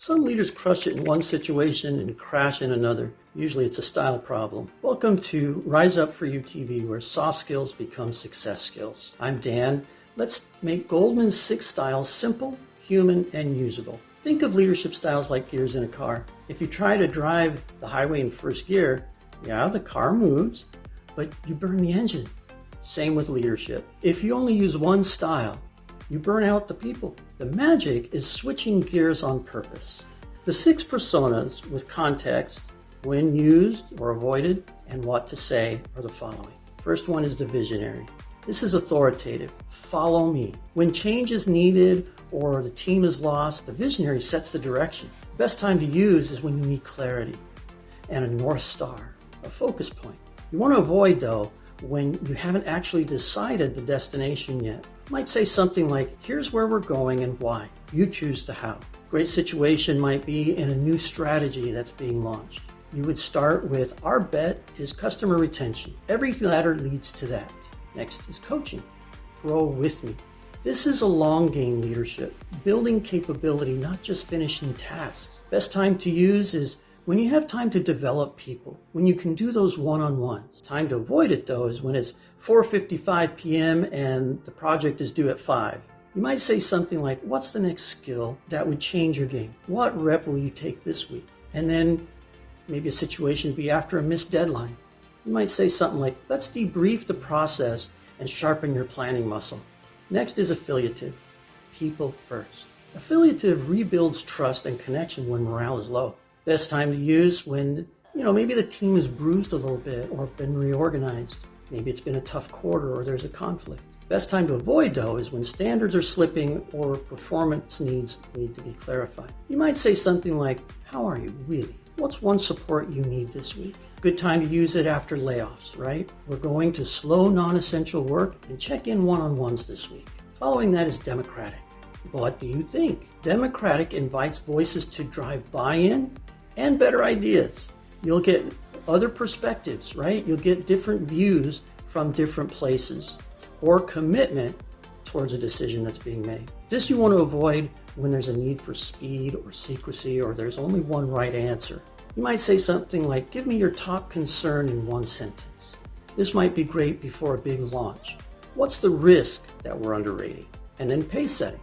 Some leaders crush it in one situation and crash in another. Usually it's a style problem. Welcome to Rise Up For You TV, where soft skills become success skills. I'm Dan. Let's make Goleman's 6 styles simple, human, and usable. Think of leadership styles like gears in a car. If you try to drive the highway in first gear, yeah, the car moves, but you burn the engine. Same with leadership. If you only use one style, you burn out the people. The magic is switching gears on purpose. The 6 personas with context, when used or avoided, and what to say are the following. First one is the visionary. This is authoritative. Follow me. When change is needed or the team is lost, the visionary sets the direction. The best time to use is when you need clarity and a North Star, a focus point. You want to avoid, though, when you haven't actually decided the destination yet. You might say something like, here's where we're going and why. You choose the how. Great situation might be in a new strategy that's being launched. You would start with, our bet is customer retention. Every ladder leads to that. Next is coaching. Grow with me. This is a long game leadership, building capability, not just finishing tasks. Best time to use is when you have time to develop people, when you can do those one-on-ones. Time to avoid it, though, is when it's 4:55 p.m. and the project is due at 5. You might say something like, what's the next skill that would change your game? What rep will you take this week? And then maybe a situation would be after a missed deadline. You might say something like, let's debrief the process and sharpen your planning muscle. Next is affiliative, people first. Affiliative rebuilds trust and connection when morale is low. Best time to use when, maybe the team is bruised a little bit or been reorganized. Maybe it's been a tough quarter or there's a conflict. Best time to avoid, though, is when standards are slipping or performance needs need to be clarified. You might say something like, how are you really? What's one support you need this week? Good time to use it after layoffs, right? We're going to slow non-essential work and check in one-on-ones this week. Following that is democratic. What do you think? Democratic invites voices to drive buy-in and better ideas. You'll get other perspectives, right? You'll get different views from different places or commitment towards a decision that's being made. This you want to avoid when there's a need for speed or secrecy or there's only one right answer. You might say something like, give me your top concern in one sentence. This might be great before a big launch. What's the risk that we're underrating? And then pace setting.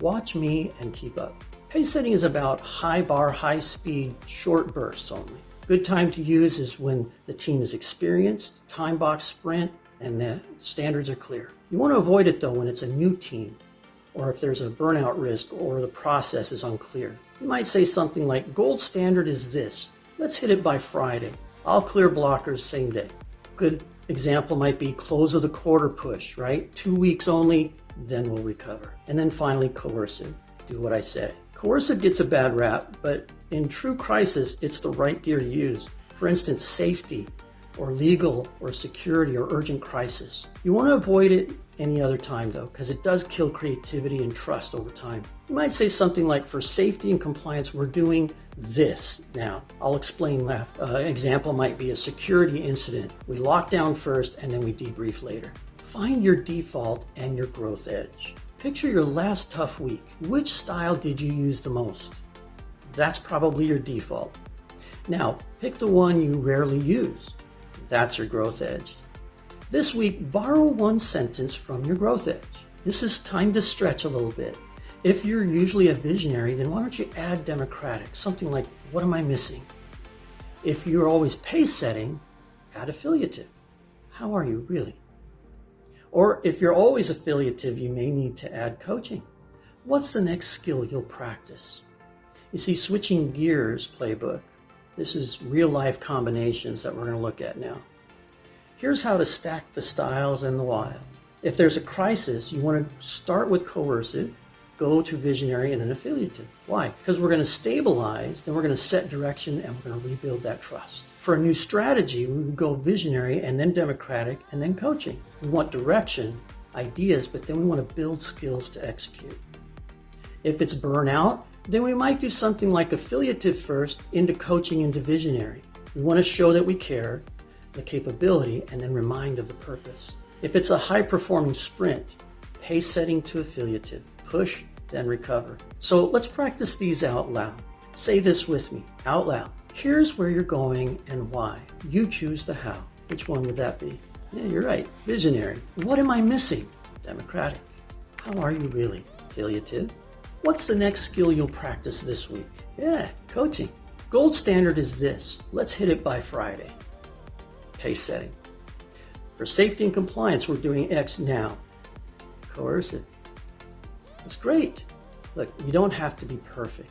Watch me and keep up. Pace setting is about high bar, high speed, short bursts only. Good time to use is when the team is experienced, time box sprint, and the standards are clear. You want to avoid it, though, when it's a new team or if there's a burnout risk or the process is unclear. You might say something like, gold standard is this. Let's hit it by Friday. I'll clear blockers same day. Good example might be close of the quarter push, right? 2 weeks only, then we'll recover. And then finally, coercive. Do what I say. Coercive gets a bad rap, but in true crisis, it's the right gear to use. For instance, safety or legal or security or urgent crisis. You want to avoid it any other time, though, because it does kill creativity and trust over time. You might say something like, for safety and compliance, we're doing this now. I'll explain that. An example might be a security incident. We lock down first and then we debrief later. Find your default and your growth edge. Picture your last tough week. Which style did you use the most? That's probably your default. Now, pick the one you rarely use. That's your growth edge. This week, borrow one sentence from your growth edge. This is time to stretch a little bit. If you're usually a visionary, then why don't you add democratic? Something like, what am I missing? If you're always pace setting, add affiliative. How are you really? Or if you're always affiliative, you may need to add coaching. What's the next skill you'll practice? You see, switching gears playbook. This is real life combinations that we're going to look at now. Here's how to stack the styles and the why. If there's a crisis, you want to start with coercive, go to visionary, and then affiliative. Why? Because we're going to stabilize, then we're going to set direction, and we're going to rebuild that trust. For a new strategy, we would go visionary, and then democratic, and then coaching. We want direction, ideas, but then we want to build skills to execute. If it's burnout, then we might do something like affiliative first, into coaching, into visionary. We want to show that we care, the capability, and then remind of the purpose. If it's a high-performing sprint, pace setting to affiliative, push then recover. So let's practice these out loud. Say this with me, out loud. Here's where you're going and why. You choose the how. Which one would that be? Yeah, you're right. Visionary. What am I missing? Democratic. How are you really? Affiliative. What's the next skill you'll practice this week? Yeah, coaching. Gold standard is this. Let's hit it by Friday. Pace setting. For safety and compliance, we're doing X now. Coercive. That's great. Look, you don't have to be perfect.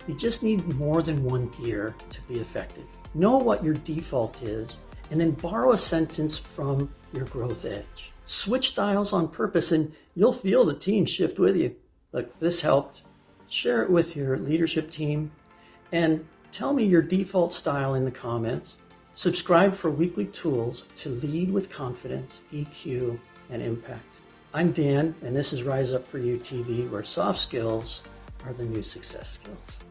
You just need more than one gear to be effective. Know what your default is, and then borrow a sentence from your growth edge. Switch styles on purpose, and you'll feel the team shift with you. Look, this helped. Share it with your leadership team, and tell me your default style in the comments. Subscribe for weekly tools to lead with confidence, EQ, and impact. I'm Dan, and this is Rise Up For You TV, where soft skills are the new success skills.